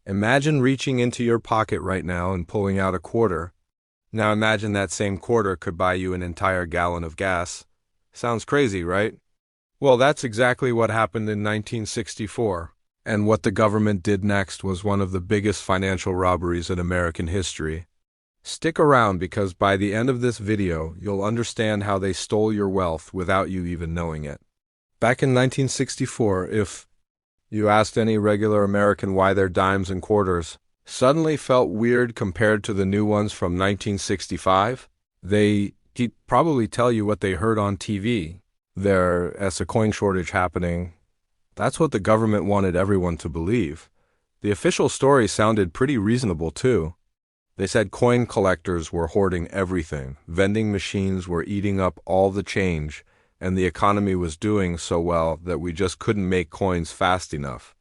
Imagine reaching into your pocket right now and pulling out a quarter. Now imagine that same quarter could buy you an entire gallon of gas. Sounds crazy, right? Well, that's exactly what happened in 1964. And what the government did next was one of the biggest financial robberies in American history. Stick around because by the end of this video, you'll understand how they stole your wealth without you even knowing it. Back in 1964, if you asked any regular American why their dimes and quarters suddenly felt weird compared to the new ones from 1965, they'd probably tell you what they heard on TV. There's a coin shortage happening. That's what the government wanted everyone to believe. The official story sounded pretty reasonable, too. They said coin collectors were hoarding everything, vending machines were eating up all the change, and the economy was doing so well that we just couldn't make coins fast enough.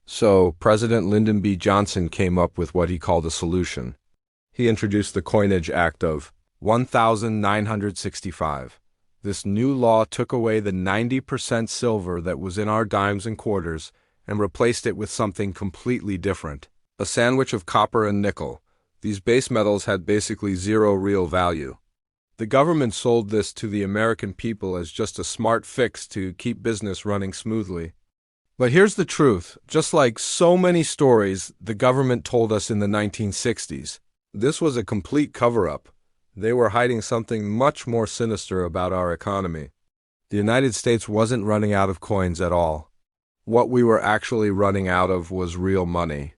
So President Lyndon B. Johnson came up with what he called a solution. He introduced the Coinage Act of 1965. This new law took away the 90% silver that was in our dimes and quarters and replaced it with something completely different, a sandwich of copper and nickel. These base metals had basically zero real value. The government sold this to the American people as just a smart fix to keep business running smoothly. But here's the truth. Just like so many stories the government told us in the 1960s, this was a complete cover-up. They were hiding something much more sinister about our economy. The United States wasn't running out of coins at all. What we were actually running out of was real money.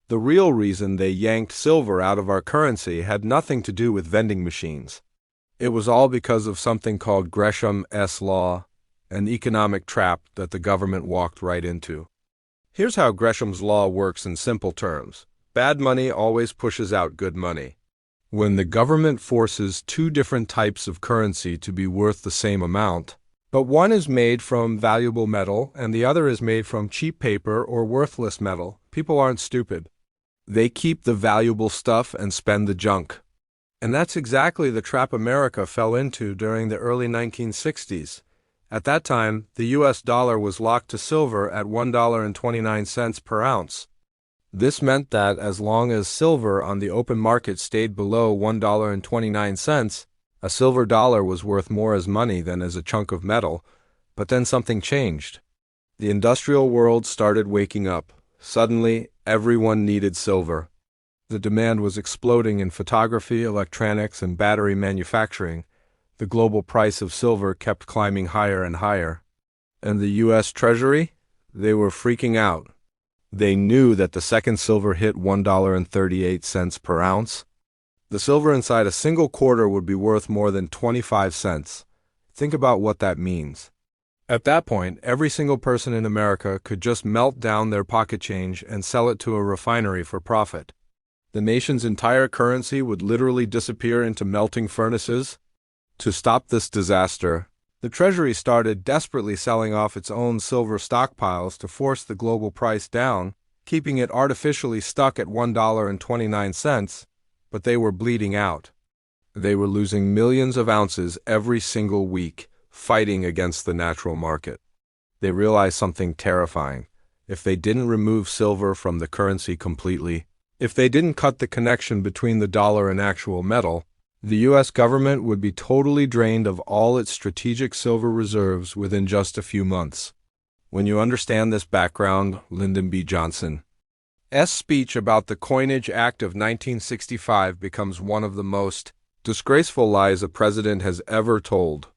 The real reason they yanked silver out of our currency had nothing to do with vending machines. It was all because of something called Gresham's law, an economic trap that the government walked right into. Here's how Gresham's law works in simple terms. Bad money always pushes out good money. When the government forces two different types of currency to be worth the same amount, but one is made from valuable metal and the other is made from cheap paper or worthless metal, people aren't stupid. They keep the valuable stuff and spend the junk. And that's exactly the trap America fell into during the early 1960s. At that time, the US dollar was locked to silver at $1.29 per ounce. This meant that as long as silver on the open market stayed below $1.29, a silver dollar was worth more as money than as a chunk of metal. But then something changed. The industrial world started waking up. Suddenly, everyone needed silver. The demand was exploding in photography, electronics, and battery manufacturing. The global price of silver kept climbing higher and higher. And the U.S. Treasury? They were freaking out. They knew that the second silver hit $1.38 per ounce. The silver inside a single quarter would be worth more than 25 cents. Think about what that means. At that point, every single person in America could just melt down their pocket change and sell it to a refinery for profit. The nation's entire currency would literally disappear into melting furnaces. To stop this disaster, the Treasury started desperately selling off its own silver stockpiles to force the global price down, keeping it artificially stuck at $1.29, but they were bleeding out. They were losing millions of ounces every single week, fighting against the natural market. They realized something terrifying. If they didn't remove silver from the currency completely, if they didn't cut the connection between the dollar and actual metal, the U.S. government would be totally drained of all its strategic silver reserves within just a few months. When you understand this background, Lyndon B. Johnson's speech about the Coinage Act of 1965 becomes one of the most disgraceful lies a president has ever told.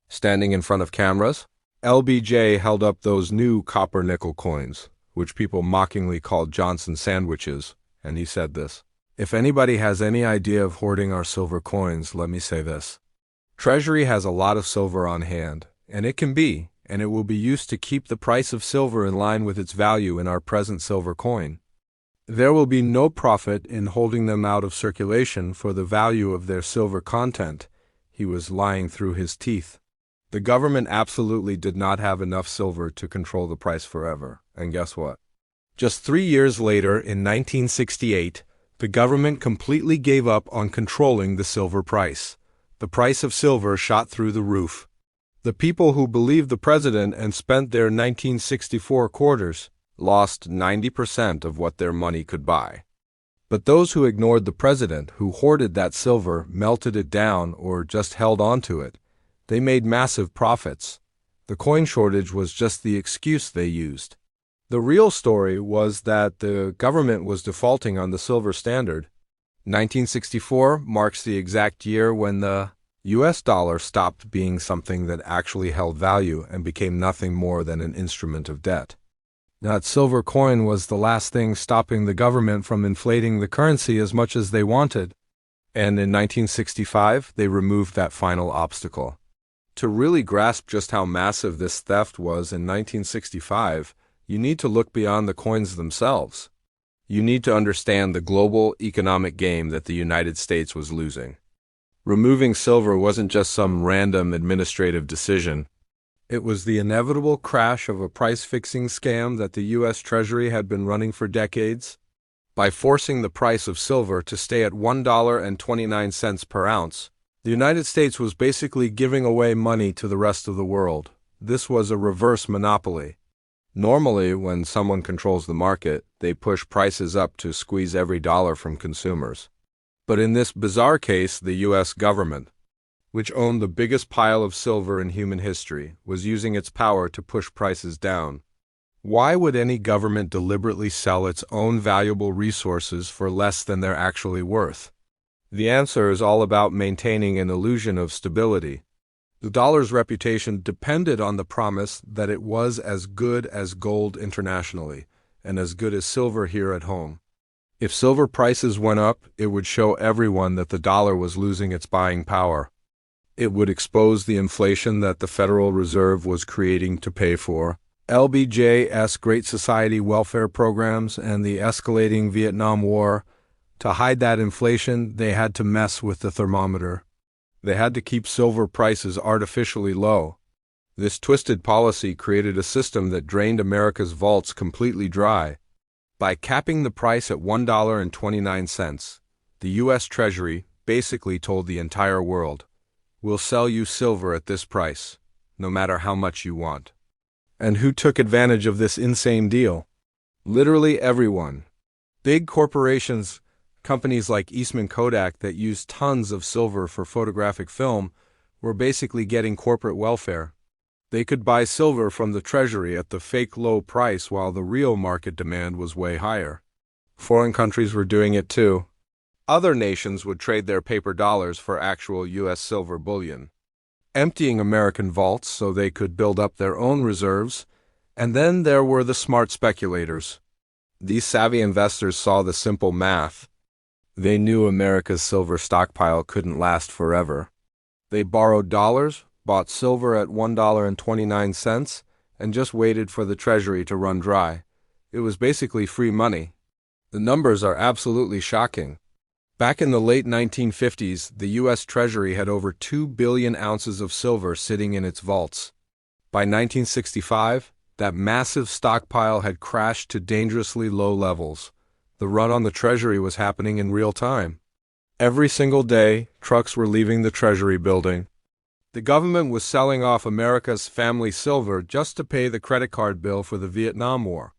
Standing in front of cameras, LBJ held up those new copper-nickel coins, which people mockingly called Johnson sandwiches, and he said this: "If anybody has any idea of hoarding our silver coins, let me say this. Treasury has a lot of silver on hand, and it will be used to keep the price of silver in line with its value in our present silver coin. There will be no profit in holding them out of circulation for the value of their silver content." He was lying through his teeth. The government absolutely did not have enough silver to control the price forever. And guess what? Just 3 years later, in 1968, the government completely gave up on controlling the silver price. The price of silver shot through the roof. The people who believed the president and spent their 1964 quarters lost 90% of what their money could buy. But those who ignored the president, who hoarded that silver, melted it down, or just held on to it, they made massive profits. The coin shortage was just the excuse they used. The real story was that the government was defaulting on the silver standard. 1964 marks the exact year when the US dollar stopped being something that actually held value and became nothing more than an instrument of debt. That silver coin was the last thing stopping the government from inflating the currency as much as they wanted. And in 1965, they removed that final obstacle. To really grasp just how massive this theft was in 1965, you need to look beyond the coins themselves. You need to understand the global economic game that the United States was losing. Removing silver wasn't just some random administrative decision. It was the inevitable crash of a price-fixing scam that the U.S. Treasury had been running for decades. By forcing the price of silver to stay at $1.29 per ounce, the United States was basically giving away money to the rest of the world. This was a reverse monopoly. Normally, when someone controls the market, they push prices up to squeeze every dollar from consumers. But in this bizarre case, the U.S. government, which owned the biggest pile of silver in human history, was using its power to push prices down. Why would any government deliberately sell its own valuable resources for less than they're actually worth? The answer is all about maintaining an illusion of stability. The dollar's reputation depended on the promise that it was as good as gold internationally and as good as silver here at home. If silver prices went up, it would show everyone that the dollar was losing its buying power. It would expose the inflation that the Federal Reserve was creating to pay for LBJ's Great Society welfare programs and the escalating Vietnam War. To hide that inflation, they had to mess with the thermometer. They had to keep silver prices artificially low. This twisted policy created a system that drained America's vaults completely dry. By capping the price at $1.29, the U.S. Treasury basically told the entire world, "We'll sell you silver at this price, no matter how much you want." And who took advantage of this insane deal? Literally everyone. Big corporations, companies like Eastman Kodak that used tons of silver for photographic film, were basically getting corporate welfare. They could buy silver from the Treasury at the fake low price while the real market demand was way higher. Foreign countries were doing it too. Other nations would trade their paper dollars for actual U.S. silver bullion, emptying American vaults so they could build up their own reserves. And then there were the smart speculators. These savvy investors saw the simple math. They knew America's silver stockpile couldn't last forever. They borrowed dollars, bought silver at $1.29, and just waited for the Treasury to run dry. It was basically free money. The numbers are absolutely shocking. Back in the late 1950s, the U.S. Treasury had over 2 billion ounces of silver sitting in its vaults. By 1965, that massive stockpile had crashed to dangerously low levels. The run on the Treasury was happening in real time. Every single day, trucks were leaving the Treasury building. The government was selling off America's family silver just to pay the credit card bill for the Vietnam War.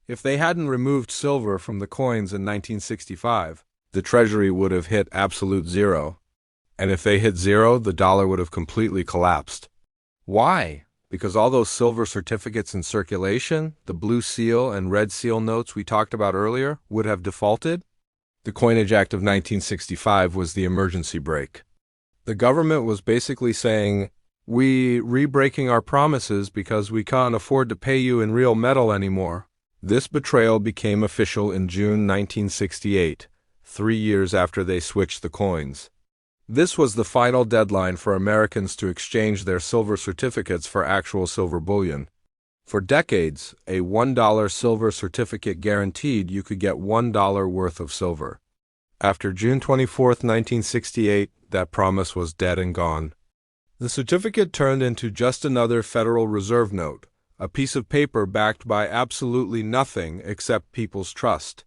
If they hadn't removed silver from the coins in 1965, the Treasury would have hit absolute zero. And if they hit zero, the dollar would have completely collapsed. Why? Because all those silver certificates in circulation, the blue seal and red seal notes we talked about earlier, would have defaulted? The Coinage Act of 1965 was the emergency brake. The government was basically saying, "We re-breaking our promises because we can't afford to pay you in real metal anymore." This betrayal became official in June 1968, 3 years after they switched the coins. This was the final deadline for Americans to exchange their silver certificates for actual silver bullion. For decades, a $1 silver certificate guaranteed you could get $1 worth of silver. After June 24, 1968, that promise was dead and gone. The certificate turned into just another Federal Reserve note, a piece of paper backed by absolutely nothing except people's trust.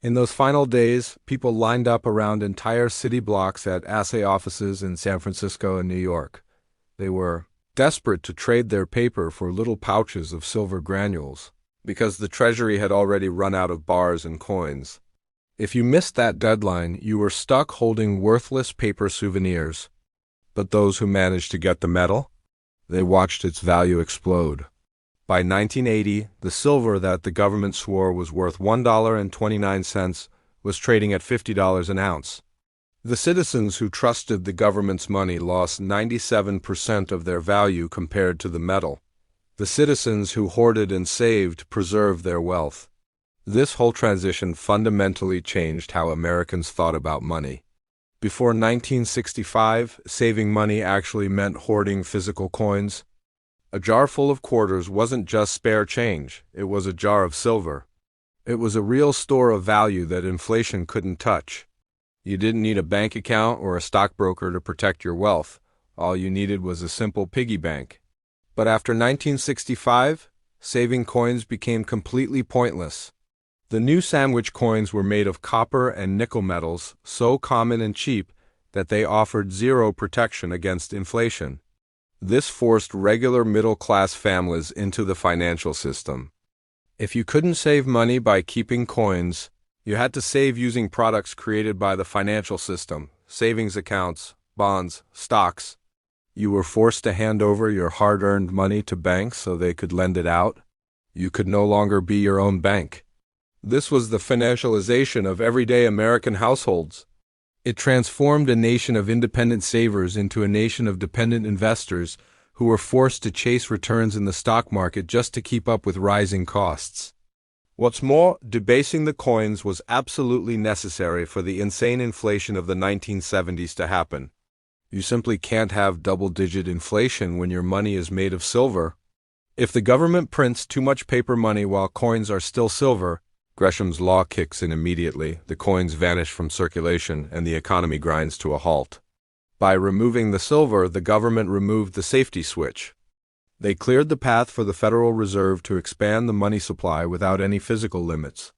In those final days, people lined up around entire city blocks at assay offices in San Francisco and New York. They were desperate to trade their paper for little pouches of silver granules. because the Treasury had already run out of bars and coins. If you missed that deadline, you were stuck holding worthless paper souvenirs. But those who managed to get the metal, they watched its value explode. By 1980, the silver that the government swore was worth $1.29 was trading at $50 an ounce. The citizens who trusted the government's money lost 97% of their value compared to the metal. The citizens who hoarded and saved preserved their wealth. This whole transition fundamentally changed how Americans thought about money. Before 1965, saving money actually meant hoarding physical coins. A jar full of quarters wasn't just spare change, it was a jar of silver. It was a real store of value that inflation couldn't touch. You didn't need a bank account or a stockbroker to protect your wealth. All you needed was a simple piggy bank. But after 1965, saving coins became completely pointless. The new sandwich coins were made of copper and nickel metals, so common and cheap that they offered zero protection against inflation. This forced regular middle-class families into the financial system. If you couldn't save money by keeping coins, you had to save using products created by the financial system, savings accounts, bonds, stocks. You were forced to hand over your hard-earned money to banks so they could lend it out. You could no longer be your own bank. This was the financialization of everyday American households. It transformed a nation of independent savers into a nation of dependent investors who were forced to chase returns in the stock market just to keep up with rising costs. What's more, debasing the coins was absolutely necessary for the insane inflation of the 1970s to happen. You simply can't have double-digit inflation when your money is made of silver. If the government prints too much paper money while coins are still silver, Gresham's law kicks in immediately, the coins vanish from circulation, and the economy grinds to a halt. By removing the silver, the government removed the safety switch. They cleared the path for the Federal Reserve to expand the money supply without any physical limits.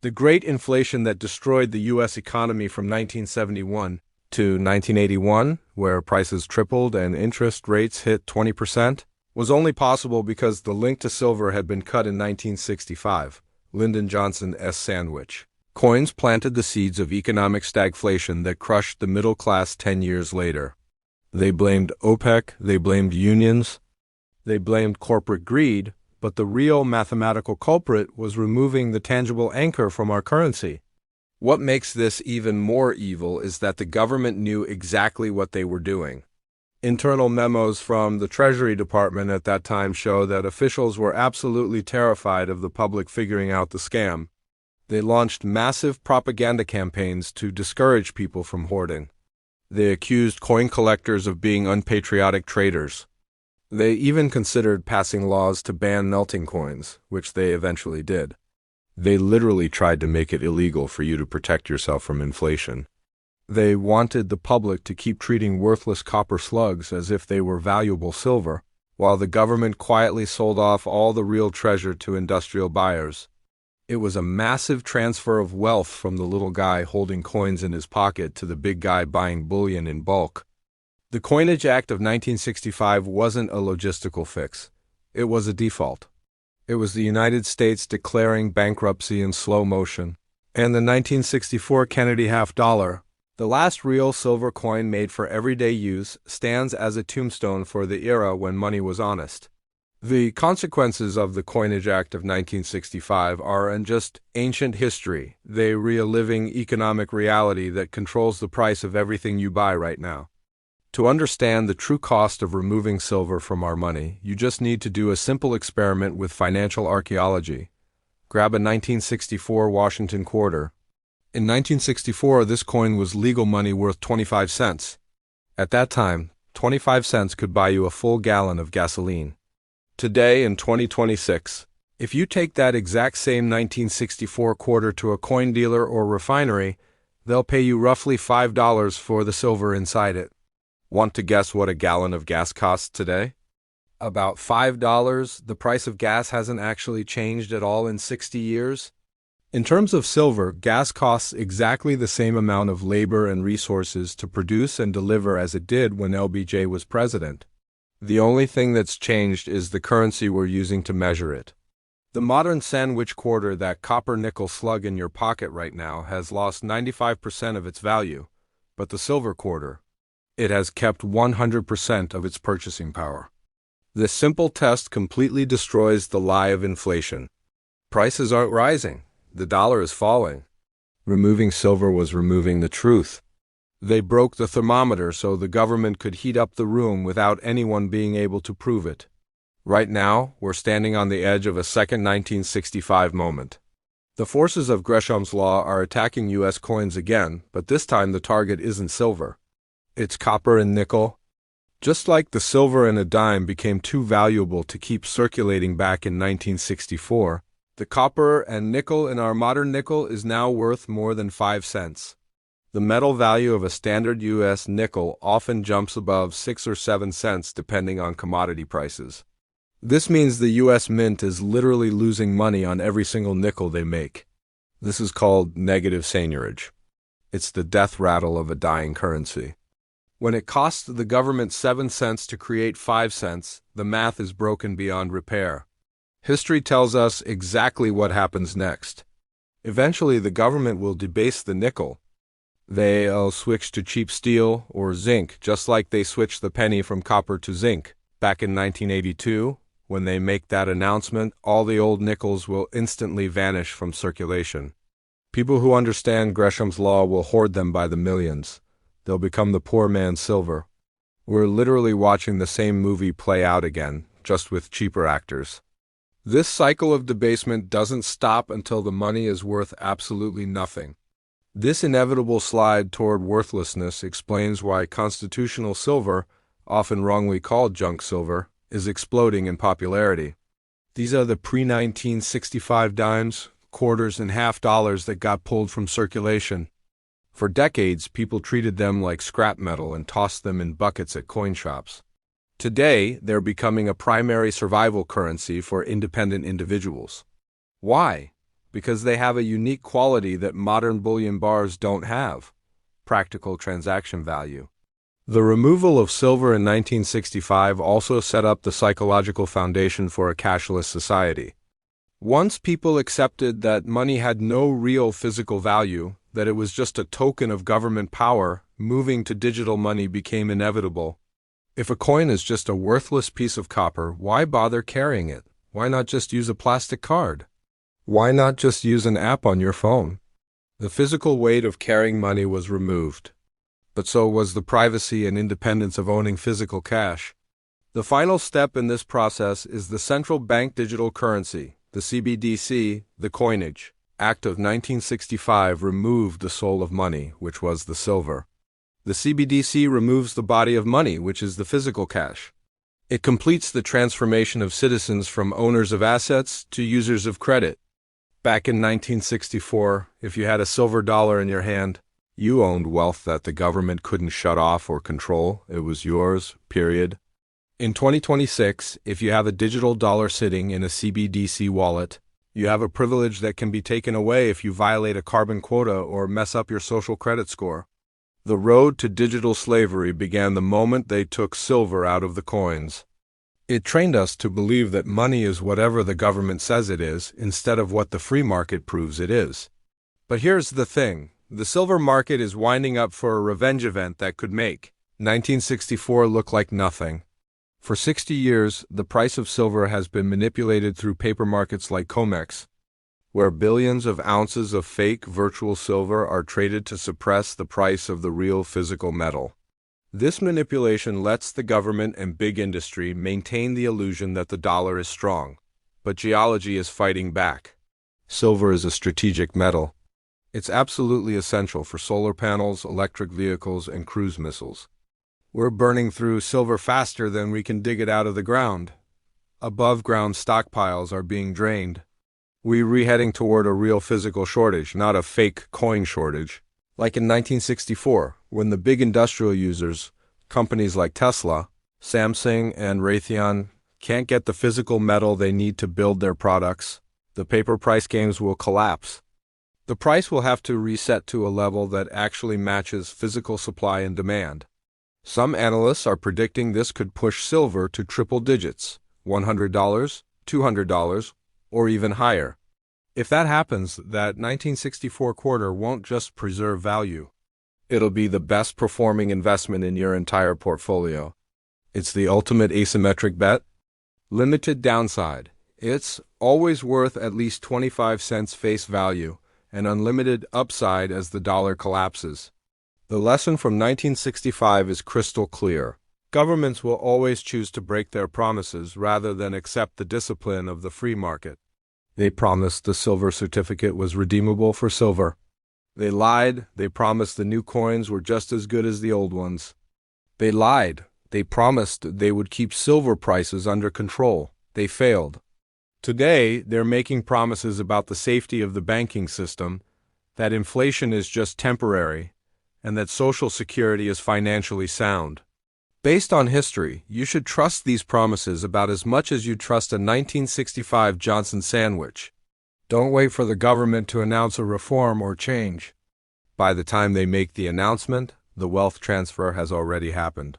The great inflation that destroyed the U.S. economy from 1971 to 1981, where prices tripled and interest rates hit 20%, was only possible because the link to silver had been cut in 1965. Lyndon Johnson's sandwich. Coins planted the seeds of economic stagflation that crushed the middle class 10 years later. They blamed OPEC, they blamed unions, they blamed corporate greed, but the real mathematical culprit was removing the tangible anchor from our currency. What makes this even more evil is that the government knew exactly what they were doing. Internal memos from the Treasury Department at that time show that officials were absolutely terrified of the public figuring out the scam. They launched massive propaganda campaigns to discourage people from hoarding. They accused coin collectors of being unpatriotic traitors. They even considered passing laws to ban melting coins, which they eventually did. They literally tried to make it illegal for you to protect yourself from inflation. They wanted the public to keep treating worthless copper slugs as if they were valuable silver, while the government quietly sold off all the real treasure to industrial buyers. It was a massive transfer of wealth from the little guy holding coins in his pocket to the big guy buying bullion in bulk. The Coinage Act of 1965 wasn't a logistical fix. It was a default. It was the United States declaring bankruptcy in slow motion. And the 1964 Kennedy $50, the last real silver coin made for everyday use, stands as a tombstone for the era when money was honest. The consequences of the Coinage Act of 1965 aren't just ancient history. They are a living economic reality that controls the price of everything you buy right now. To understand the true cost of removing silver from our money, you just need to do a simple experiment with financial archaeology. Grab a 1964 Washington quarter. In 1964, this coin was legal money worth 25 cents. At that time, 25 cents could buy you a full gallon of gasoline. Today, in 2026, if you take that exact same 1964 quarter to a coin dealer or refinery, they'll pay you roughly $5 for the silver inside it. Want to guess what a gallon of gas costs today? About $5. The price of gas hasn't actually changed at all in 60 years. In terms of silver, gas costs exactly the same amount of labor and resources to produce and deliver as it did when LBJ was president. The only thing that's changed is the currency we're using to measure it. The modern sandwich quarter, that copper nickel slug in your pocket right now, has lost 95% of its value, but the silver quarter, it has kept 100% of its purchasing power. This simple test completely destroys the lie of inflation. Prices aren't rising. The dollar is falling. Removing silver was removing the truth. They broke the thermometer so the government could heat up the room without anyone being able to prove it. Right now, we're standing on the edge of a second 1965 moment. The forces of Gresham's law are attacking U.S. coins again, but this time the target isn't silver. It's copper and nickel. Just like the silver in a dime became too valuable to keep circulating back in 1964, the copper and nickel in our modern nickel is now worth more than 5 cents. The metal value of a standard U.S. nickel often jumps above 6 or 7 cents depending on commodity prices. This means the U.S. Mint is literally losing money on every single nickel they make. This is called negative seigniorage. It's the death rattle of a dying currency. When it costs the government 7 cents to create 5 cents, the math is broken beyond repair. History tells us exactly what happens next. Eventually, the government will debase the nickel. They'll switch to cheap steel or zinc, just like they switched the penny from copper to zinc. Back in 1982, when they make that announcement, all the old nickels will instantly vanish from circulation. People who understand Gresham's law will hoard them by the millions. They'll become the poor man's silver. We're literally watching the same movie play out again, just with cheaper actors. This cycle of debasement doesn't stop until the money is worth absolutely nothing. This inevitable slide toward worthlessness explains why constitutional silver, often wrongly called junk silver, is exploding in popularity. These are the pre-1965 dimes, quarters, and half dollars that got pulled from circulation. For decades, people treated them like scrap metal and tossed them in buckets at coin shops. Today, they're becoming a primary survival currency for independent individuals. Why? Because they have a unique quality that modern bullion bars don't have: practical transaction value. The removal of silver in 1965 also set up the psychological foundation for a cashless society. Once people accepted that money had no real physical value, that it was just a token of government power, moving to digital money became inevitable. If a coin is just a worthless piece of copper, why bother carrying it? Why not just use a plastic card? Why not just use an app on your phone? The physical weight of carrying money was removed, but so was the privacy and independence of owning physical cash. The final step in this process is the central bank digital currency, the CBDC. The Coinage Act of 1965 removed the soul of money, which was the silver. The CBDC removes the body of money, which is the physical cash. It completes the transformation of citizens from owners of assets to users of credit. Back in 1964, if you had a silver dollar in your hand, you owned wealth that the government couldn't shut off or control. It was yours, period. In 2026, if you have a digital dollar sitting in a CBDC wallet, you have a privilege that can be taken away if you violate a carbon quota or mess up your social credit score. The road to digital slavery began the moment they took silver out of the coins. It trained us to believe that money is whatever the government says it is, instead of what the free market proves it is. But here's the thing. The silver market is winding up for a revenge event that could make 1964 look like nothing. For 60 years, the price of silver has been manipulated through paper markets like COMEX, where billions of ounces of fake virtual silver are traded to suppress the price of the real physical metal. This manipulation lets the government and big industry maintain the illusion that the dollar is strong, but geology is fighting back. Silver is a strategic metal. It's absolutely essential for solar panels, electric vehicles, and cruise missiles. We're burning through silver faster than we can dig it out of the ground. Above-ground stockpiles are being drained. We're heading toward a real physical shortage, not a fake coin shortage. Like in 1964, when the big industrial users, companies like Tesla, Samsung, and Raytheon, can't get the physical metal they need to build their products, the paper price games will collapse. The price will have to reset to a level that actually matches physical supply and demand. Some analysts are predicting this could push silver to triple digits, $100, $200, or even higher. If that happens, that 1964 quarter won't just preserve value. It'll be the best performing investment in your entire portfolio. It's the ultimate asymmetric bet. Limited downside. It's always worth at least 25 cents face value, and unlimited upside as the dollar collapses. The lesson from 1965 is crystal clear. Governments will always choose to break their promises rather than accept the discipline of the free market. They promised the silver certificate was redeemable for silver. They lied. They promised the new coins were just as good as the old ones. They lied. They promised they would keep silver prices under control. They failed. Today, they're making promises about the safety of the banking system, that inflation is just temporary, and that Social Security is financially sound. Based on history, you should trust these promises about as much as you trust a 1965 Johnson sandwich. Don't wait for the government to announce a reform or change. By the time they make the announcement, the wealth transfer has already happened.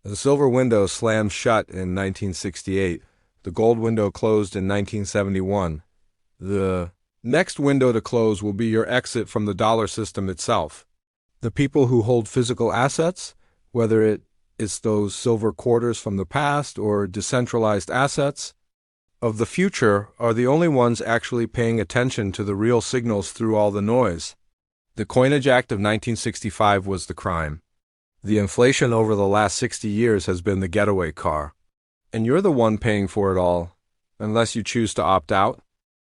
The silver window slammed shut in 1968. The gold window closed in 1971. The next window to close will be your exit from the dollar system itself. The people who hold physical assets, whether it's those silver quarters from the past or decentralized assets of the future, are the only ones actually paying attention to the real signals through all the noise. The Coinage Act of 1965 was the crime. The inflation over the last 60 years has been the getaway car. And you're the one paying for it all, unless you choose to opt out.